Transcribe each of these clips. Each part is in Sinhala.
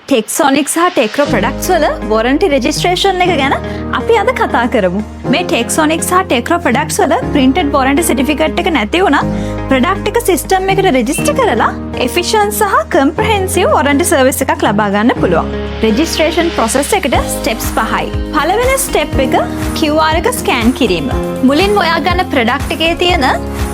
ටෙක්සොනික් සහ ටෙක්රෝ ප්‍රොඩක්ට්ස් වල වොරන්ටි රෙජිස්ට්‍රේෂන් එක ගැන අපි අද කතා කරමු. මේ ටෙක්සොනික් සහ ටෙක්රෝ ප්‍රොඩක්ට්ස් වල printed warranty certificate එක නැති වුණා ප්‍රොඩක්ට් එක සිස්ටම් එකට රෙජිස්ටර් කරලා efficient සහ comprehensive warranty service එකක් ලබා ගන්න පුළුවන්. registration process එකට steps 5යි. පළවෙනි step එක QR එක scan කිරීම. මුලින්ම ඔයා ගන්න ප්‍රොඩක්ට් එකේ තියෙන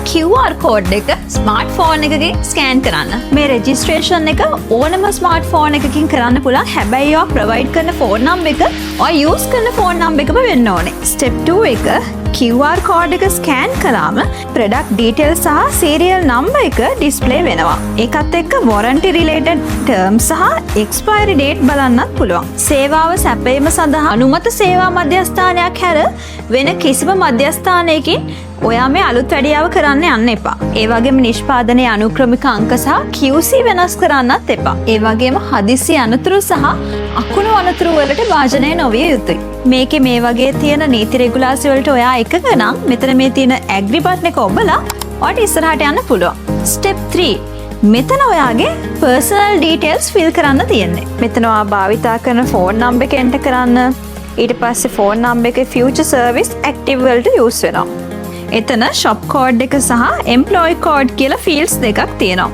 QR code එක ස්මාර්ට්ෆෝන් එකකින් ස්කෑන් කරන්න. මේ රෙජිස්ට්‍රේෂන් එක ඕනම ස්මාර්ට්ෆෝන් එකකින් කරන්න පුළුවන්. හැබැයි ඔයා ප්‍රොවයිඩ් කරන ෆෝන් නම්බර් එක ඔයා යූස් කරන ෆෝන් නම්බර් එකම වෙන්න ඕනේ. ස්ටෙප් 2 එක QR code එක ස්කෑන් කළාම ප්‍රොඩක්ට් ඩීටේල්ස් සහ සීරියල් නම්බර් එක ඩිස්ප්ලේ වෙනවා. ඒකත් එක්ක warranty related terms සහ expiry date බලන්නත් පුළුවන්. සේවාව සැපයීම සඳහා අනුමත සේවා මධ්‍යස්ථානයක් හැර වෙන කිසිම මධ්‍යස්ථානයකින් ඔයා මේ අලුත් වැඩියාව කරන්න යන්න එපා. ඒ වගේම නිෂ්පාදනයේ අනුක්‍රමික අංක සහ QC වෙනස් කරන්නත් එපා. ඒ වගේම හදිසි අනතුරු සහ අකුණු අනතුරු වලට වාජනය නොවිය යුතුයි. මේකේ මේ වගේ තියෙන නීති රෙගුලාසි වලට ඔයා එකක නම් මෙතන මේ තියෙන ඇග්‍රි බටන් එක ඔබලා ඔයාට ඉස්සරහට යන්න පුළුවන්. ස්ටෙප් 3 මෙතන ඔයාගේ personal details fill කරන්න තියෙන්නේ. මෙතන ඔයා භාවිතා කරන ෆෝන් නම්බර් එක එන්ටර් කරන්න. ඊට පස්සේ ෆෝන් නම්බර් එකේ future service active වලට use වෙනවා. එතන shop code එක සහ employee code කියලා fields දෙකක් තියෙනවා.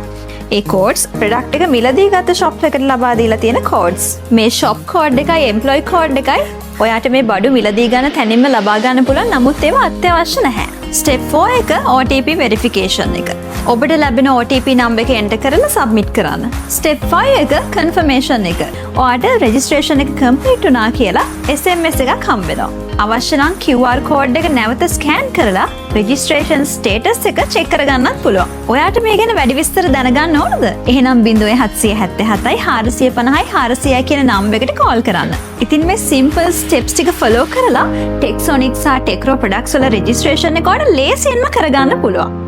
ඒ codes product එක මිලදී ගත්ත shop එකට ලබා දීලා තියෙන codes. මේ shop code එකයි employee code එකයි ඔයාට මේ බඩු මිලදී ගන්න තැනින්ම ලබා ගන්න පුළුවන්. නමුත් ඒවා අත්‍යවශ්‍ය නැහැ. Step 4 එක OTP verification එක. ඔබට ලැබෙන OTP නම්බර් එක enter කරලා submit කරන්න. Step 5 එක confirmation එක. ඔයාට registration එක complete වුණා කියලා SMS එකක් හම්බ වෙනවා. අවශ්‍ය නම් QR code එක නැවත ස්කෑන් කරලා registration status එක check කරගන්නත් පුළුවන්. ඔයාට මේ ගැන වැඩි විස්තර දැනගන්න ඕනද? එහෙනම් 0777යි 450යි 400යි කියන නම්බර් එකට call කරන්න. ඉතින් මේ simple steps ටික follow කරලා Texonic සහ Tecro products වල registration එක ඔයාලට ලේසියෙන්ම කරගන්න පුළුවන්.